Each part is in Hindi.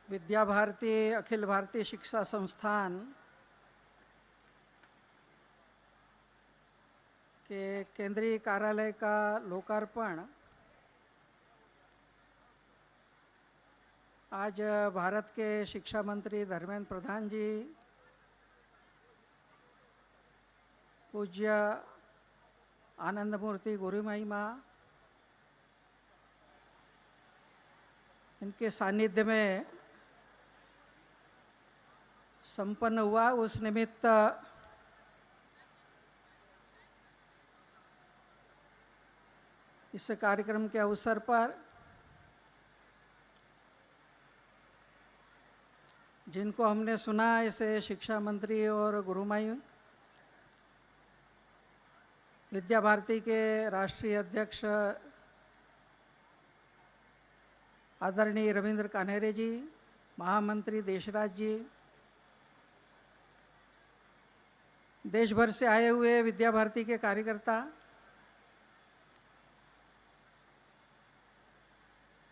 विद्या भारती अखिल भारतीय शिक्षा संस्थान के केंद्रीय कार्यालय का लोकार्पण आज भारत के शिक्षा मंत्री धर्मेंद्र प्रधान जी, पूज्य आनंद मूर्ति गुरु महिमा, इनके सानिध्य में संपन्न हुआ। उस निमित्त इस कार्यक्रम के अवसर पर जिनको हमने सुना, ऐसे शिक्षा मंत्री और गुरुमाई, विद्या भारती के राष्ट्रीय अध्यक्ष आदरणीय रविंद्र कान्हेरे जी, महामंत्री देशराज जी, देश भर से आए हुए विद्या भारती के कार्यकर्ता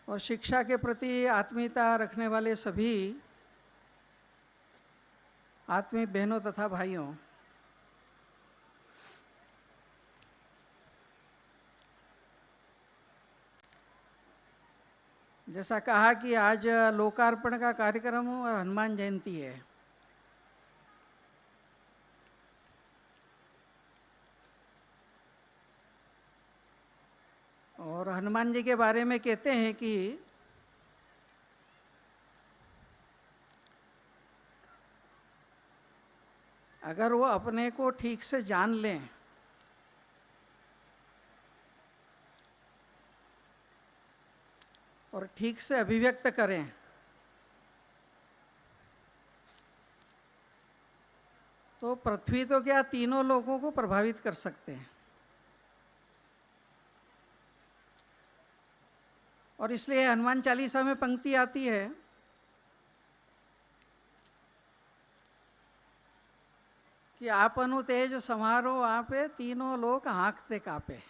और शिक्षा के प्रति आत्मीयता रखने वाले सभी आत्मीय बहनों तथा भाइयों, जैसा कहा कि आज लोकार्पण का कार्यक्रम और हनुमान जयंती है। और हनुमान जी के बारे में कहते हैं कि अगर वो अपने को ठीक से जान लें और ठीक से अभिव्यक्त करें तो पृथ्वी तो क्या, तीनों लोगों को प्रभावित कर सकते हैं। और इसलिए हनुमान चालीसा में पंक्ति आती है कि आपनु तेज समारो आपे, तीनों लोग हाँकते कापे।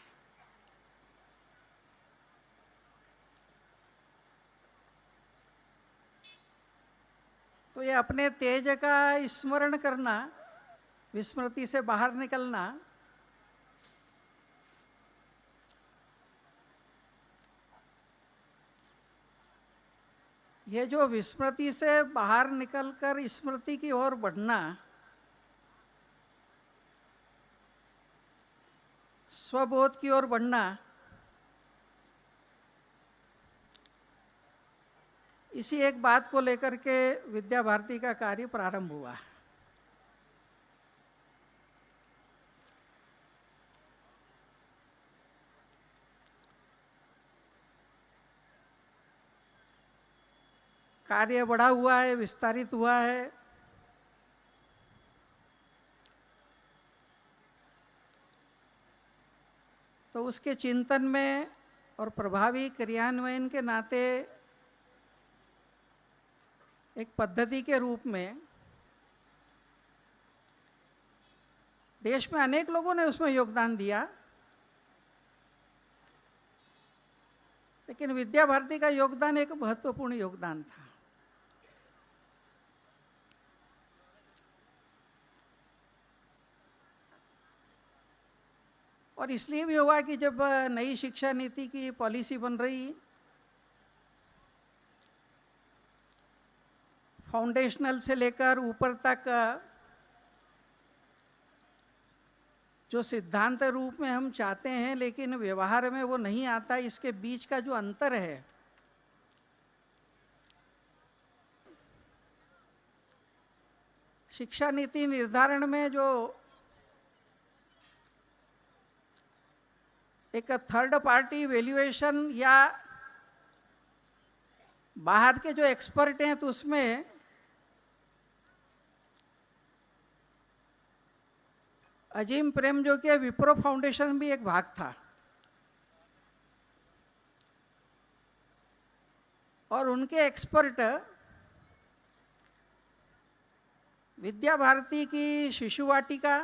तो ये अपने तेज का स्मरण करना, विस्मृति से बाहर निकलना, ये जो विस्मृति से बाहर निकलकर स्मृति की ओर बढ़ना, स्वबोध की ओर बढ़ना, इसी एक बात को लेकर के विद्या भारती का कार्य प्रारंभ हुआ। कार्य बढ़ा हुआ है, विस्तारित हुआ है। तो उसके चिंतन में और प्रभावी क्रियान्वयन के नाते एक पद्धति के रूप में देश में अनेक लोगों ने उसमें योगदान दिया, लेकिन विद्या भारती का योगदान एक महत्वपूर्ण योगदान था। और इसलिए भी हुआ कि जब नई शिक्षा नीति की पॉलिसी बन रही, फाउंडेशनल से लेकर ऊपर तक जो सिद्धांत रूप में हम चाहते हैं लेकिन व्यवहार में वो नहीं आता, इसके बीच का जो अंतर है, शिक्षा नीति निर्धारण में जो एक थर्ड पार्टी वैल्यूएशन या बाहर के जो एक्सपर्ट हैं, तो उसमें अजीम प्रेम जो कि विप्रो फाउंडेशन भी एक भाग था। और उनके एक्सपर्ट विद्या भारती की शिशु वाटिका,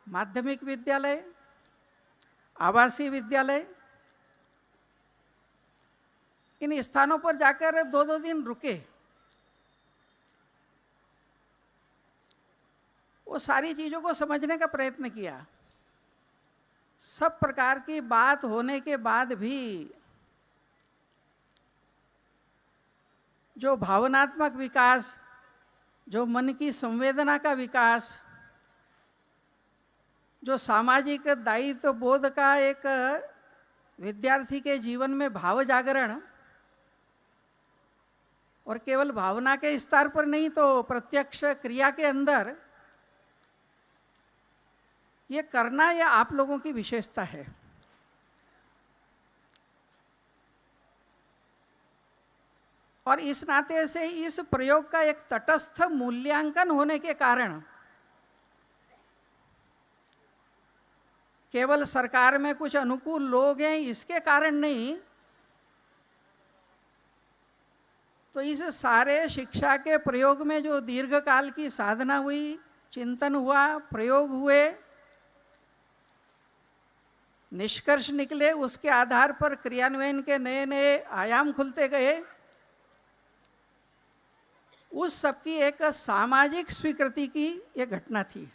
माध्यमिक विद्यालय, आवासीय विद्यालय, इन स्थानों पर जाकर 2-2 दिन रुके वो सारी चीज़ों को समझने का प्रयत्न किया। सब प्रकार की बात होने के बाद भी जो भावनात्मक विकास, जो मन की संवेदना का विकास, जो सामाजिक दायित्व बोध का एक विद्यार्थी के जीवन में भाव जागरण, और केवल भावना के स्तर पर नहीं तो प्रत्यक्ष क्रिया के अंदर ये करना, यह आप लोगों की विशेषता है। और इस नाते से इस प्रयोग का एक तटस्थ मूल्यांकन होने के कारण केवल सरकार में कुछ अनुकूल लोग हैं इसके कारण नहीं, तो इस सारे शिक्षा के प्रयोग में जो दीर्घकाल की साधना हुई, चिंतन हुआ, प्रयोग हुए, निष्कर्ष निकले, उसके आधार पर क्रियान्वयन के नए नए आयाम खुलते गए, उस सबकी एक सामाजिक स्वीकृति की यह घटना थी।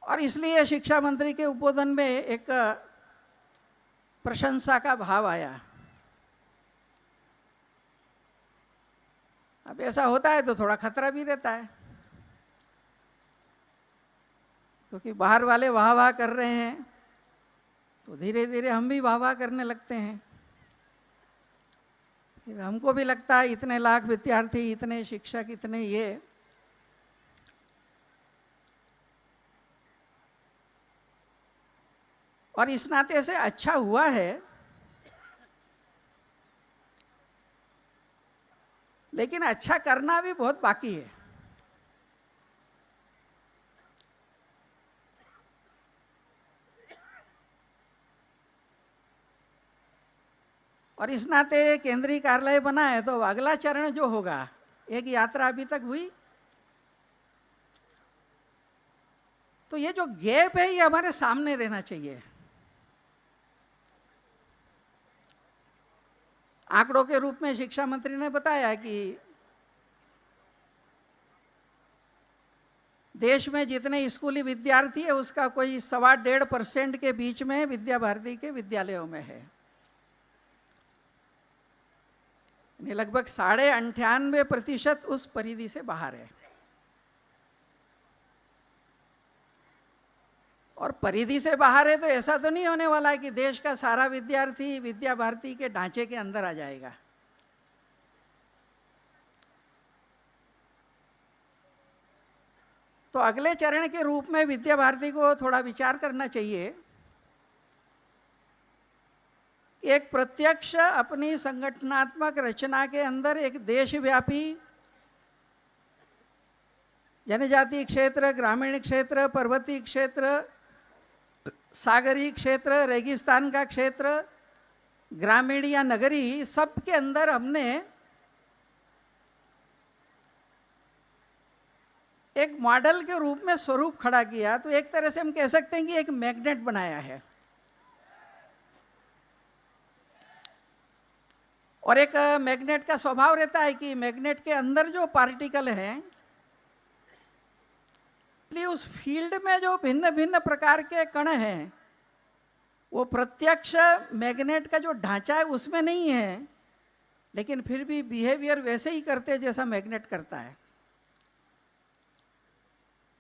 और इसलिए शिक्षा मंत्री के उद्बोधन में एक प्रशंसा का भाव आया। अब ऐसा होता है तो थोड़ा खतरा भी रहता है, क्योंकि बाहर वाले वाह वाह कर रहे हैं तो धीरे धीरे हम भी वाह वाह करने लगते हैं। फिर हमको भी लगता है इतने लाख विद्यार्थी, इतने शिक्षक, इतने ये, और इस नाते से अच्छा हुआ है, लेकिन अच्छा करना भी बहुत बाकी है। और इस नाते केंद्रीय कार्यालय बना है तो अगला चरण जो होगा, एक यात्रा अभी तक हुई, तो ये जो गैप है ये हमारे सामने रहना चाहिए। आंकड़ों के रूप में शिक्षा मंत्री ने बताया कि देश में जितने स्कूली विद्यार्थी है उसका कोई 1.25% के बीच में विद्या भारती के विद्यालयों में है, लगभग 98.5% उस परिधि से बाहर है। और परिधि से बाहर है तो ऐसा तो नहीं होने वाला है कि देश का सारा विद्यार्थी विद्या भारती के ढांचे के अंदर आ जाएगा। तो अगले चरण के रूप में विद्या भारती को थोड़ा विचार करना चाहिए। एक प्रत्यक्ष अपनी संगठनात्मक रचना के अंदर एक देशव्यापी जनजातीय क्षेत्र, ग्रामीण क्षेत्र, पर्वतीय क्षेत्र, सागरीय क्षेत्र, रेगिस्तान का क्षेत्र, ग्रामीण या नगरी, सब के अंदर हमने एक मॉडल के रूप में स्वरूप खड़ा किया। तो एक तरह से हम कह सकते हैं कि एक मैग्नेट बनाया है। और एक मैग्नेट का स्वभाव रहता है कि मैग्नेट के अंदर जो पार्टिकल हैं, इसलिए उस फील्ड में जो भिन्न भिन्न प्रकार के कण हैं वो प्रत्यक्ष मैग्नेट का जो ढांचा है उसमें नहीं है, लेकिन फिर भी बिहेवियर वैसे ही करते हैं जैसा मैग्नेट करता है।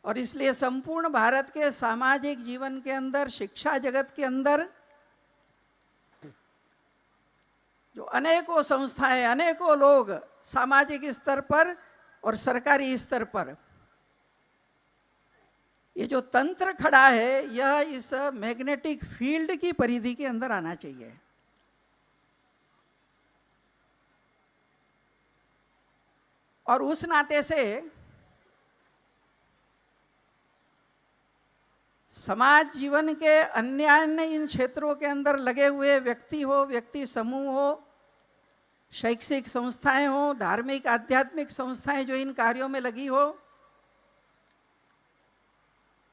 और इसलिए संपूर्ण भारत के सामाजिक जीवन के अंदर, शिक्षा जगत के अंदर जो अनेकों संस्थाएं, अनेकों लोग सामाजिक स्तर पर और सरकारी स्तर पर ये जो तंत्र खड़ा है, यह इस मैग्नेटिक फील्ड की परिधि के अंदर आना चाहिए। और उस नाते से समाज जीवन के अन्य अन्य इन क्षेत्रों के अंदर लगे हुए व्यक्ति हो, व्यक्ति समूह हो, शैक्षिक संस्थाएं हो, धार्मिक आध्यात्मिक संस्थाएं जो इन कार्यों में लगी हो,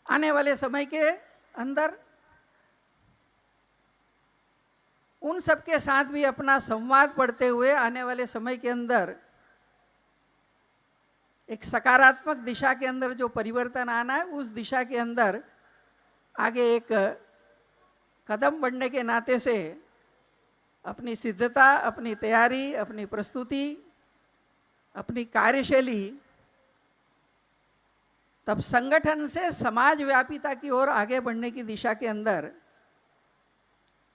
आने वाले समय के अंदर उन सबके साथ भी अपना संवाद पढ़ते हुए आने वाले समय के अंदर एक सकारात्मक दिशा के अंदर जो परिवर्तन आना है, उस दिशा के अंदर आगे एक कदम बढ़ने के नाते से अपनी सिद्धता, अपनी तैयारी, अपनी प्रस्तुति, अपनी कार्यशैली तब संगठन से समाज व्यापीता की ओर आगे बढ़ने की दिशा के अंदर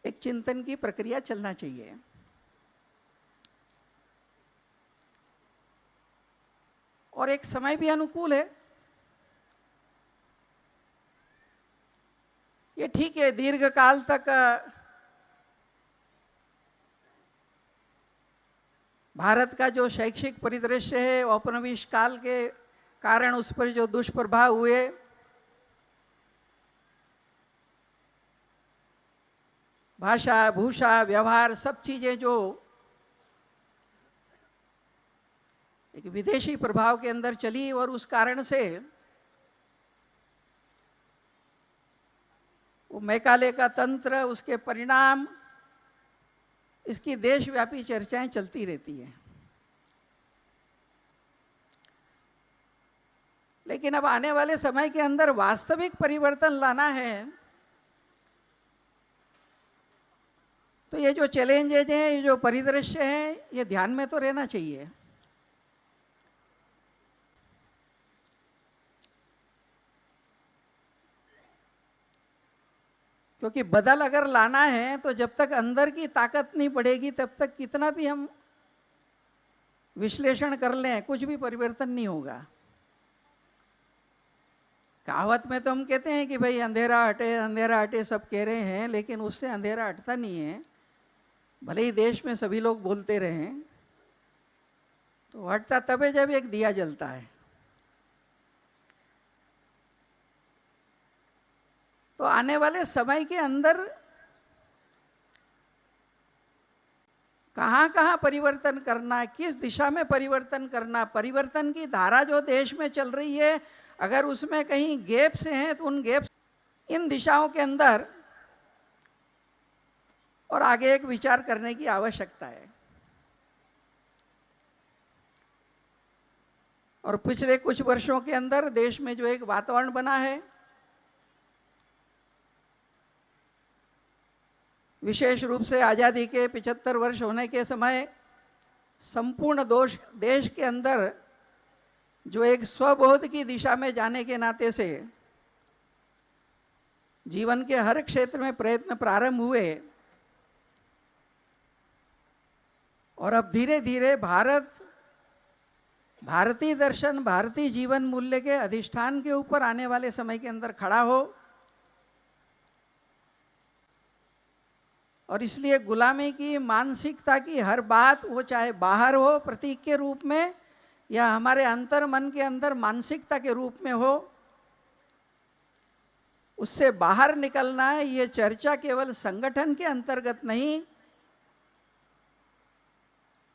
एक चिंतन की प्रक्रिया चलना चाहिए। और एक समय भी अनुकूल है। ये ठीक है, दीर्घ काल तक भारत का जो शैक्षिक परिदृश्य है, औपनिवेश काल के कारण उस पर जो दुष्प्रभाव हुए, भाषा, भूषा, व्यवहार, सब चीजें जो एक विदेशी प्रभाव के अंदर चली, और उस कारण से वो मैकाले का तंत्र, उसके परिणाम, इसकी देशव्यापी चर्चाएं चलती रहती हैं। लेकिन अब आने वाले समय के अंदर वास्तविक परिवर्तन लाना है, तो ये जो चैलेंजेज हैं, ये जो परिदृश्य हैं, ये ध्यान में तो रहना चाहिए। क्योंकि बदल अगर लाना है तो जब तक अंदर की ताकत नहीं बढ़ेगी, तब तक कितना भी हम विश्लेषण कर लें, कुछ भी परिवर्तन नहीं होगा। कहावत में तो हम कहते हैं कि भाई अंधेरा हटे सब कह रहे हैं, लेकिन उससे अंधेरा हटता नहीं है। भले ही देश में सभी लोग बोलते रहें, तो हटता तब है जब एक दिया जलता है। तो आने वाले समय के अंदर कहाँ कहाँ परिवर्तन करना, किस दिशा में परिवर्तन करना, परिवर्तन की धारा जो देश में चल रही है, अगर उसमें कहीं गैप्स हैं तो उन गैप्स, इन दिशाओं के अंदर और आगे एक विचार करने की आवश्यकता है। और पिछले कुछ वर्षों के अंदर देश में जो एक वातावरण बना है, विशेष रूप से आज़ादी के 75 वर्ष होने के समय संपूर्ण देश के अंदर जो एक स्वबोध की दिशा में जाने के नाते से जीवन के हर क्षेत्र में प्रयत्न प्रारंभ हुए, और अब धीरे धीरे भारत भारतीय दर्शन, भारतीय जीवन मूल्य के अधिष्ठान के ऊपर आने वाले समय के अंदर खड़ा हो। और इसलिए गुलामी की मानसिकता की हर बात, वो चाहे बाहर हो प्रतीक के रूप में या हमारे अंतर मन के अंदर मानसिकता के रूप में हो, उससे बाहर निकलना है। ये चर्चा केवल संगठन के अंतर्गत नहीं,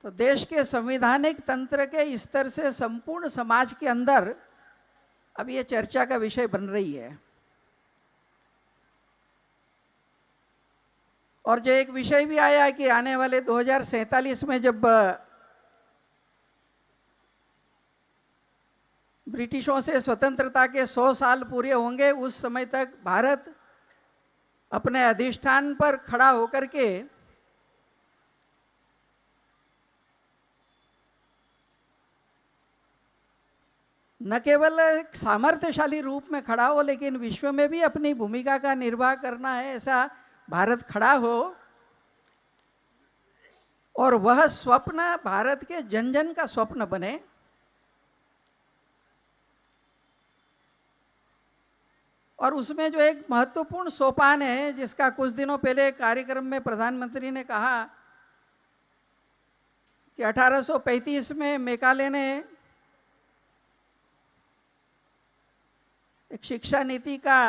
तो देश के संवैधानिक तंत्र के स्तर से संपूर्ण समाज के अंदर अब ये चर्चा का विषय बन रही है। और जो एक विषय भी आया कि आने वाले 2047 में जब ब्रिटिशों से स्वतंत्रता के 100 साल पूरे होंगे, उस समय तक भारत अपने अधिष्ठान पर खड़ा होकर के न केवल एक सामर्थ्यशाली रूप में खड़ा हो, लेकिन विश्व में भी अपनी भूमिका का निर्वाह करना है, ऐसा भारत खड़ा हो। और वह स्वप्न भारत के जन जन का स्वप्न बने। और उसमें जो एक महत्वपूर्ण सोपान है, जिसका कुछ दिनों पहले कार्यक्रम में प्रधानमंत्री ने कहा कि 1835 में मैकाले ने एक शिक्षा नीति का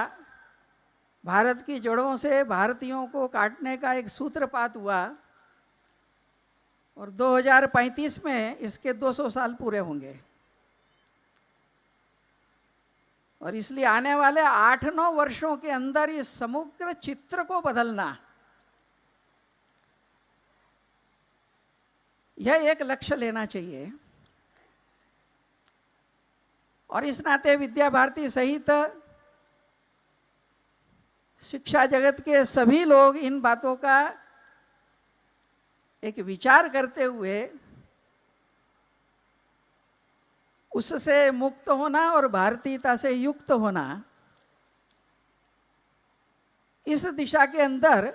भारत की जड़ों से भारतीयों को काटने का एक सूत्रपात हुआ, और 2035 में इसके 200 साल पूरे होंगे। और इसलिए आने वाले 8-9 वर्षों के अंदर इस समग्र चित्र को बदलना, यह एक लक्ष्य लेना चाहिए। और इस नाते विद्या भारती सहित शिक्षा जगत के सभी लोग इन बातों का एक विचार करते हुए उससे मुक्त होना और भारतीयता से युक्त होना, इस दिशा के अंदर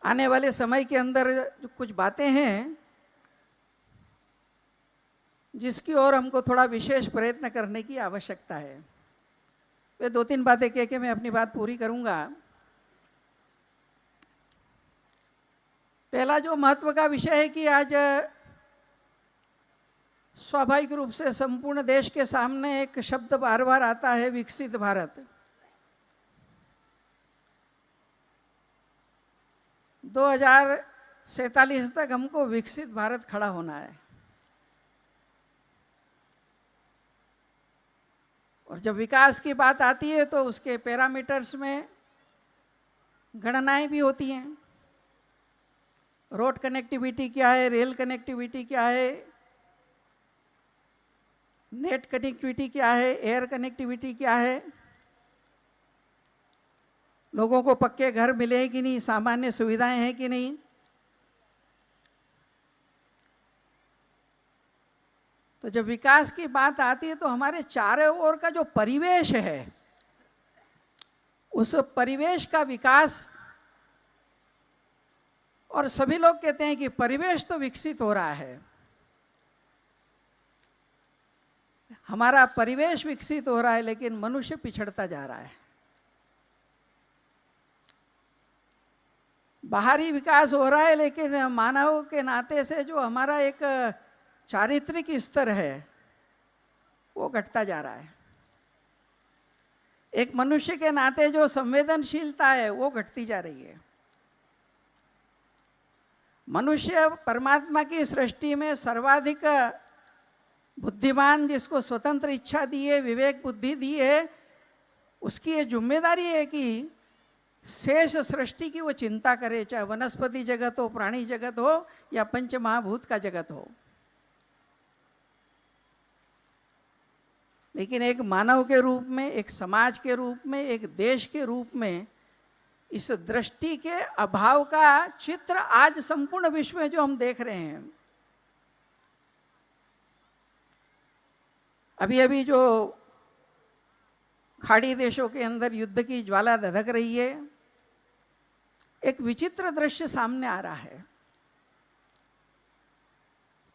आने वाले समय के अंदर जो कुछ बातें हैं जिसकी ओर हमको थोड़ा विशेष प्रयत्न करने की आवश्यकता है। वे 2-3 बातें कह के मैं अपनी बात पूरी करूंगा। पहला जो महत्व का विषय है कि आज स्वाभाविक रूप से संपूर्ण देश के सामने एक शब्द बार बार आता है, विकसित भारत। 2047 तक हमको विकसित भारत खड़ा होना है। और जब विकास की बात आती है तो उसके पैरामीटर्स में गणनाएं भी होती हैं। रोड कनेक्टिविटी क्या है, रेल कनेक्टिविटी क्या है, नेट कनेक्टिविटी क्या है, एयर कनेक्टिविटी क्या है, लोगों को पक्के घर मिले हैं कि नहीं, सामान्य सुविधाएं हैं कि नहीं। तो जब विकास की बात आती है तो हमारे चारों ओर का जो परिवेश है, उस परिवेश का विकास, और सभी लोग कहते हैं कि परिवेश तो विकसित हो रहा है, हमारा परिवेश विकसित हो रहा है, लेकिन मनुष्य पिछड़ता जा रहा है। बाहरी विकास हो रहा है, लेकिन मानव के नाते से जो हमारा एक चारित्रिक स्तर है वो घटता जा रहा है। एक मनुष्य के नाते जो संवेदनशीलता है वो घटती जा रही है। मनुष्य परमात्मा की सृष्टि में सर्वाधिक बुद्धिमान, जिसको स्वतंत्र इच्छा दी है, विवेक बुद्धि दी है, उसकी ये जिम्मेदारी है कि शेष सृष्टि की वो चिंता करे, चाहे वनस्पति जगत हो, प्राणी जगत हो या पंच महाभूत का जगत हो। लेकिन एक मानव के रूप में, एक समाज के रूप में, एक देश के रूप में इस दृष्टि के अभाव का चित्र आज संपूर्ण विश्व में जो हम देख रहे हैं। अभी अभी जो खाड़ी देशों के अंदर युद्ध की ज्वाला धधक रही है, एक विचित्र दृश्य सामने आ रहा है।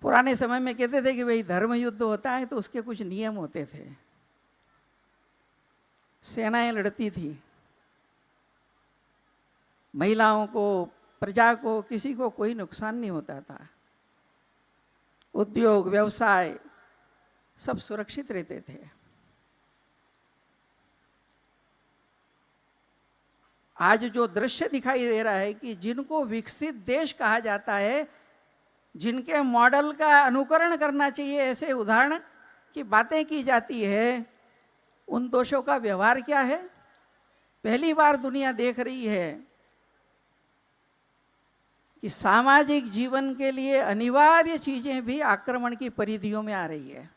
पुराने समय में कहते थे कि भाई धर्म युद्ध होता है तो उसके कुछ नियम होते थे, सेनाएं लड़ती थी, महिलाओं को, प्रजा को, किसी को कोई नुकसान नहीं होता था, उद्योग व्यवसाय सब सुरक्षित रहते थे। आज जो दृश्य दिखाई दे रहा है कि जिनको विकसित देश कहा जाता है, जिनके मॉडल का अनुकरण करना चाहिए, ऐसे उदाहरण की बातें की जाती है, उन दोषों का व्यवहार क्या है। पहली बार दुनिया देख रही है कि सामाजिक जीवन के लिए अनिवार्य चीजें भी आक्रमण की परिधियों में आ रही है।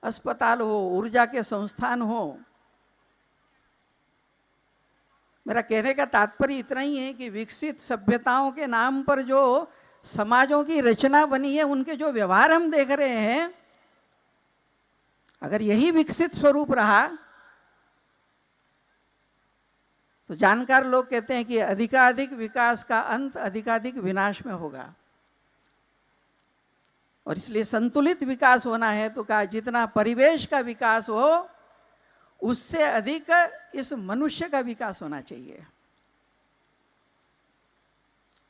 अस्पताल हो, ऊर्जा के संस्थान हो। मेरा कहने का तात्पर्य इतना ही है कि विकसित सभ्यताओं के नाम पर जो समाजों की रचना बनी है, उनके जो व्यवहार हम देख रहे हैं, अगर यही विकसित स्वरूप रहा तो जानकार लोग कहते हैं कि अधिकाधिक विकास का अंत अधिकाधिक विनाश में होगा। और इसलिए संतुलित विकास होना है तो कहा जितना परिवेश का विकास हो उससे अधिक इस मनुष्य का विकास होना चाहिए।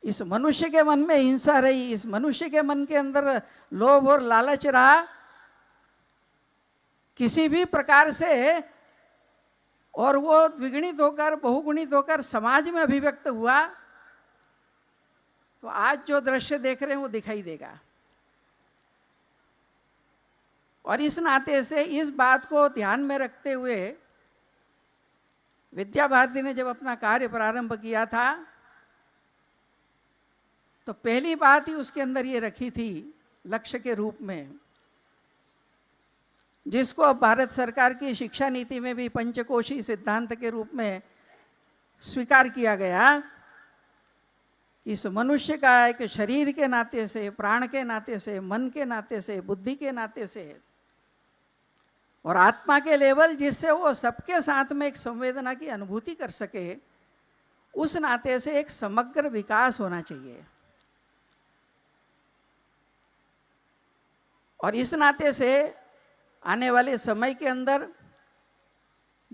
इस मनुष्य के मन में हिंसा रही, इस मनुष्य के मन के अंदर लोभ और लालच रहा, किसी भी प्रकार से, और वो द्विगुणित होकर, बहुगुणित होकर समाज में अभिव्यक्त हुआ, तो आज जो दृश्य देख रहे हैं वो दिखाई देगा। और इस नाते से इस बात को ध्यान में रखते हुए विद्या भारती ने जब अपना कार्य प्रारंभ किया था तो पहली बात ही उसके अंदर ये रखी थी लक्ष्य के रूप में, जिसको अब भारत सरकार की शिक्षा नीति में भी पंचकोशी सिद्धांत के रूप में स्वीकार किया गया। इस मनुष्य का एक शरीर के नाते से, प्राण के नाते से, मन के नाते से, बुद्धि के नाते से और आत्मा के लेवल जिससे वो सबके साथ में एक संवेदना की अनुभूति कर सके, उस नाते से एक समग्र विकास होना चाहिए। और इस नाते से आने वाले समय के अंदर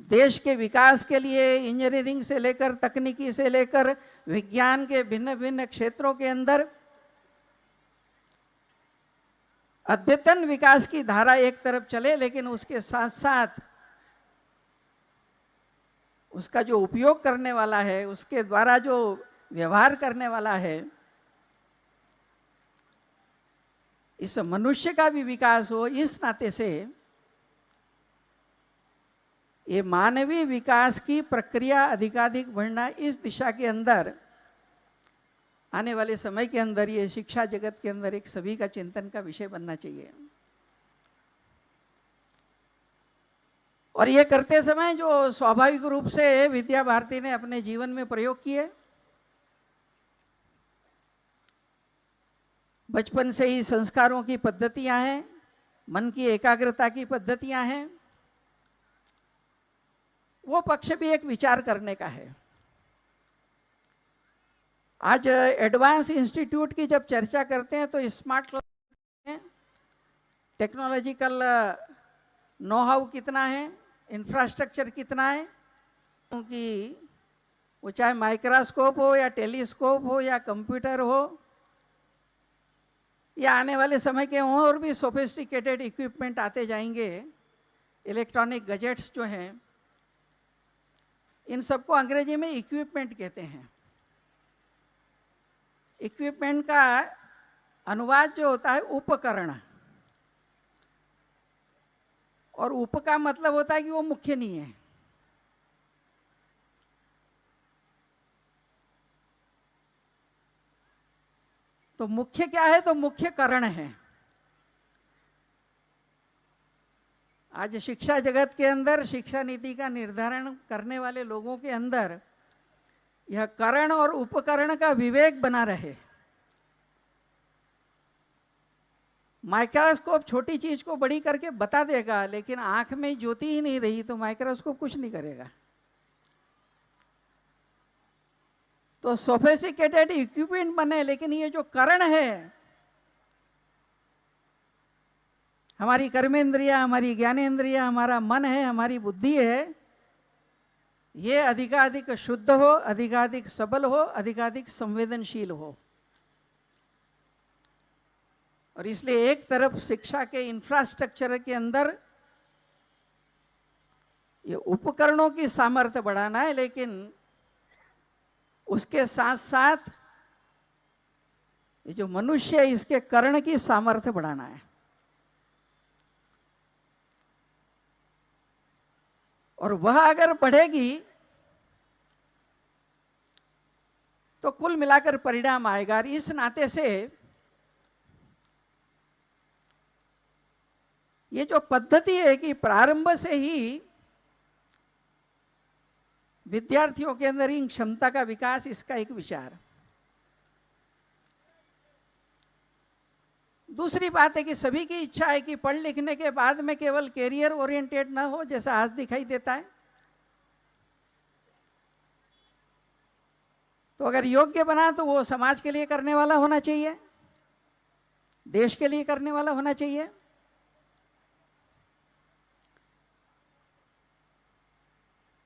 देश के विकास के लिए इंजीनियरिंग से लेकर तकनीकी से लेकर विज्ञान के भिन्न भिन्न क्षेत्रों के अंदर अद्यतन विकास की धारा एक तरफ चले, लेकिन उसके साथ साथ उसका जो उपयोग करने वाला है, उसके द्वारा जो व्यवहार करने वाला है, इस मनुष्य का भी विकास हो। इस नाते से ये मानवीय विकास की प्रक्रिया अधिकाधिक बढ़ना, इस दिशा के अंदर आने वाले समय के अंदर ये शिक्षा जगत के अंदर एक सभी का चिंतन का विषय बनना चाहिए। और ये करते समय जो स्वाभाविक रूप से विद्या भारती ने अपने जीवन में प्रयोग किए, बचपन से ही संस्कारों की पद्धतियां हैं, मन की एकाग्रता की पद्धतियां हैं, वो पक्ष भी एक विचार करने का है। आज एडवांस इंस्टीट्यूट की जब चर्चा करते हैं तो smart class, technological know how कितना है, इंफ्रास्ट्रक्चर कितना है, क्योंकि वो चाहे माइक्रोस्कोप हो या टेलीस्कोप हो या कंप्यूटर हो या आने वाले समय के और भी सोफिस्टिकेटेड इक्विपमेंट आते जाएंगे, इलेक्ट्रॉनिक गैजेट्स जो हैं, इन सबको अंग्रेजी में इक्विपमेंट कहते हैं। इक्विपमेंट का अनुवाद जो होता है उपकरण, और उप का मतलब होता है कि वो मुख्य नहीं है। तो मुख्य क्या है? तो मुख्य कारण है। आज शिक्षा जगत के अंदर शिक्षा नीति का निर्धारण करने वाले लोगों के अंदर यह करण और उपकरण का विवेक बना रहे। माइक्रोस्कोप छोटी चीज को बड़ी करके बता देगा, लेकिन आंख में ज्योति ही नहीं रही तो माइक्रोस्कोप कुछ नहीं करेगा। तो सोफिस्टिकेटेड इक्विपमेंट बने, लेकिन ये जो करण है, हमारी कर्मेंद्रिया, हमारी ज्ञानेंद्रिया, हमारा मन है, हमारी बुद्धि है, ये अधिकाधिक शुद्ध हो, अधिकाधिक सबल हो, अधिकाधिक संवेदनशील हो। और इसलिए एक तरफ शिक्षा के इंफ्रास्ट्रक्चर के अंदर ये उपकरणों की सामर्थ्य बढ़ाना है, लेकिन उसके साथ साथ ये जो मनुष्य है, इसके कर्ण की सामर्थ्य बढ़ाना है। और वह अगर बढ़ेगी तो कुल मिलाकर परिणाम आएगा। और इस नाते से ये जो पद्धति है कि प्रारंभ से ही विद्यार्थियों के अंदर इन क्षमता का विकास, इसका एक विचार। दूसरी बात है कि सभी की इच्छा है कि पढ़ लिखने के बाद में केवल कैरियर ओरिएंटेड ना हो, जैसा आज दिखाई देता है। तो अगर योग्य बना तो वो समाज के लिए करने वाला होना चाहिए, देश के लिए करने वाला होना चाहिए।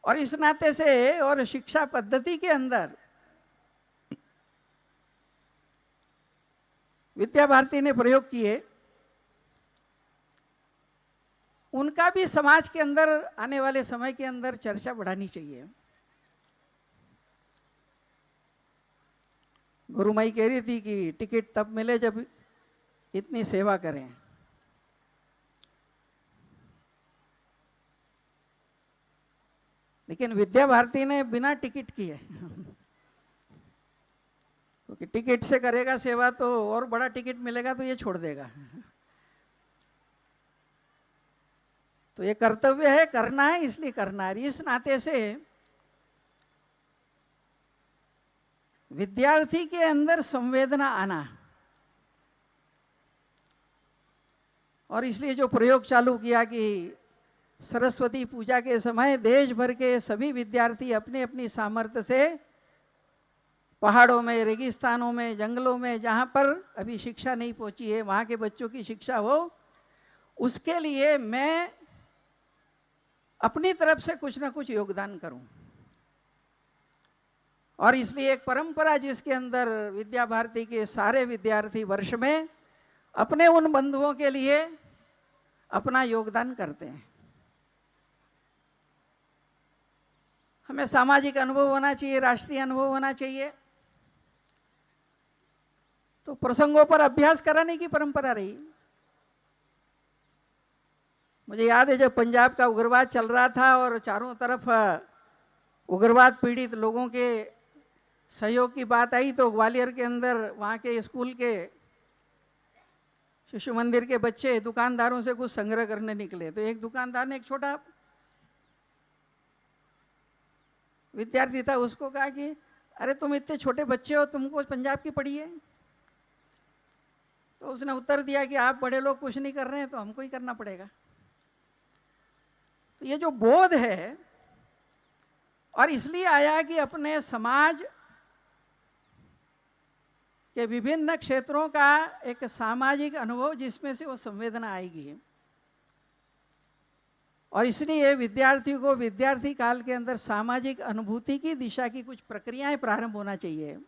और इस नाते से और शिक्षा पद्धति के अंदर विद्या भारती ने प्रयोग किए, उनका भी समाज के अंदर आने वाले समय के अंदर चर्चा बढ़ानी चाहिए। गुरुमाई कह रही थी कि टिकट तब मिले जब इतनी सेवा करें। लेकिन विद्या भारती ने बिना टिकट किए क्योंकि टिकट से करेगा सेवा तो और बड़ा टिकट मिलेगा तो ये छोड़ देगा। तो ये कर्तव्य है, करना है, इसलिए करना है। इस नाते से विद्यार्थी के अंदर संवेदना आना, और इसलिए जो प्रयोग चालू किया कि सरस्वती पूजा के समय देश भर के सभी विद्यार्थी अपनी अपनी सामर्थ्य से पहाड़ों में, रेगिस्तानों में, जंगलों में, जहाँ पर अभी शिक्षा नहीं पहुँची है, वहाँ के बच्चों की शिक्षा हो, उसके लिए मैं अपनी तरफ से कुछ ना कुछ योगदान करूं। और इसलिए एक परंपरा जिसके अंदर विद्या भारती के सारे विद्यार्थी वर्ष में अपने उन बंधुओं के लिए अपना योगदान करते हैं। हमें सामाजिक अनुभव होना चाहिए, राष्ट्रीय अनुभव होना चाहिए। तो प्रसंगों पर अभ्यास कराने की परंपरा रही। मुझे याद है जब पंजाब का उग्रवाद चल रहा था और चारों तरफ उग्रवाद पीड़ित लोगों के सहयोग की बात आई, तो ग्वालियर के अंदर वहाँ के स्कूल के शिशु मंदिर के बच्चे दुकानदारों से कुछ संग्रह करने निकले। तो एक दुकानदार ने, एक छोटा विद्यार्थी था, उसको कहा कि अरे तुम इतने छोटे बच्चे हो, तुमको पंजाब की पढ़ी है? तो उसने उत्तर दिया कि आप बड़े लोग कुछ नहीं कर रहे हैं तो हमको ही करना पड़ेगा। तो ये जो बोध है, और इसलिए आया कि अपने समाज के विभिन्न क्षेत्रों का एक सामाजिक अनुभव जिसमें से वो संवेदना आएगी। और इसलिए विद्यार्थी को विद्यार्थी काल के अंदर सामाजिक अनुभूति की दिशा की कुछ प्रक्रियाएं प्रारंभ होना चाहिए।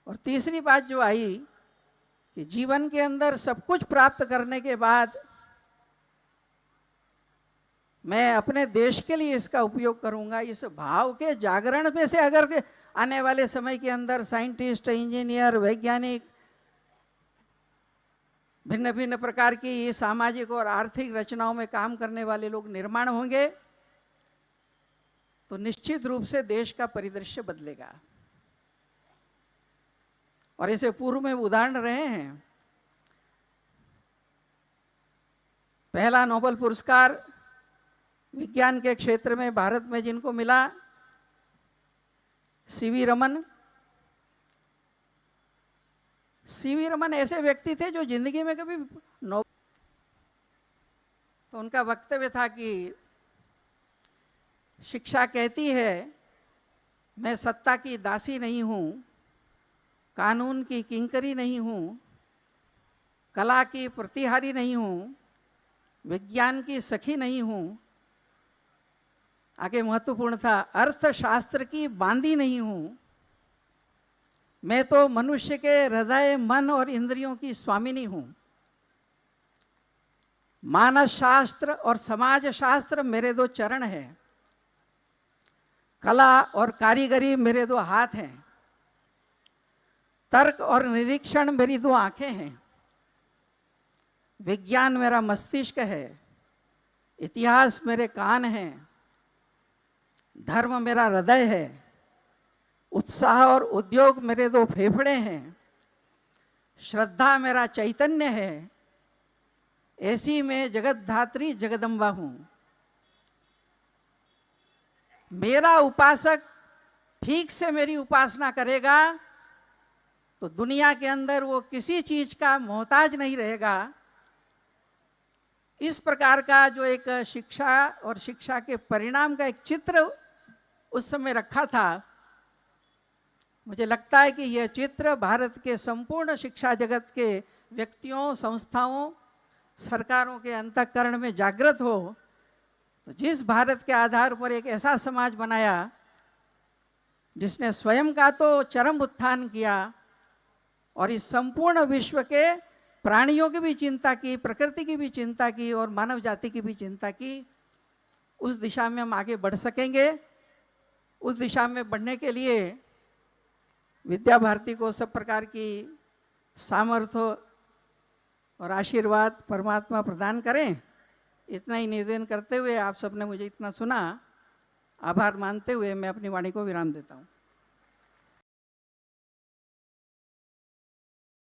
और तीसरी बात जो आई कि जीवन के अंदर सब कुछ प्राप्त करने के बाद मैं अपने देश के लिए इसका उपयोग करूंगा, इस भाव के जागरण में से अगर आने वाले समय के अंदर साइंटिस्ट, इंजीनियर, वैज्ञानिक, भिन्न भिन्न प्रकार की सामाजिक और आर्थिक रचनाओं में काम करने वाले लोग निर्माण होंगे, तो निश्चित रूप से देश का परिदृश्य बदलेगा। और इसे पूर्व में उदाहरण रहे हैं। पहला नोबेल पुरस्कार विज्ञान के क्षेत्र में भारत में जिनको मिला, सीवी रमन। सीवी रमन ऐसे व्यक्ति थे जो जिंदगी में कभी तो उनका वक्तव्य था कि शिक्षा कहती है मैं सत्ता की दासी नहीं हूं, कानून की किंकरी नहीं हूं, कला की प्रतिहारी नहीं हूं, विज्ञान की सखी नहीं हूं, आगे महत्वपूर्ण था, अर्थशास्त्र की बांदी नहीं हूं, मैं तो मनुष्य के हृदय, मन और इंद्रियों की स्वामिनी हूं। मानस शास्त्र और समाज शास्त्र मेरे दो चरण हैं, कला और कारीगरी मेरे दो हाथ हैं, तर्क और निरीक्षण मेरी दो आंखें हैं, विज्ञान मेरा मस्तिष्क है, इतिहास मेरे कान हैं, धर्म मेरा हृदय है, उत्साह और उद्योग मेरे दो फेफड़े हैं, श्रद्धा मेरा चैतन्य है, ऐसी मैं जगत धात्री जगदम्बा हूं। मेरा उपासक ठीक से मेरी उपासना करेगा तो दुनिया के अंदर वो किसी चीज का मोहताज नहीं रहेगा। इस प्रकार का जो एक शिक्षा और शिक्षा के परिणाम का एक चित्र उस समय रखा था, मुझे लगता है कि यह चित्र भारत के संपूर्ण शिक्षा जगत के व्यक्तियों, संस्थाओं, सरकारों के अंतःकरण में जागृत हो। तो जिस भारत के आधार पर एक ऐसा समाज बनाया जिसने स्वयं का तो चरम उत्थान किया और इस संपूर्ण विश्व के प्राणियों की भी चिंता की, प्रकृति की भी चिंता की और मानव जाति की भी चिंता की, उस दिशा में हम आगे बढ़ सकेंगे। उस दिशा में बढ़ने के लिए विद्या भारती को सब प्रकार की सामर्थ्य और आशीर्वाद परमात्मा प्रदान करें। इतना ही निवेदन करते हुए, आप सबने मुझे इतना सुना, आभार मानते हुए मैं अपनी वाणी को विराम देता हूँ।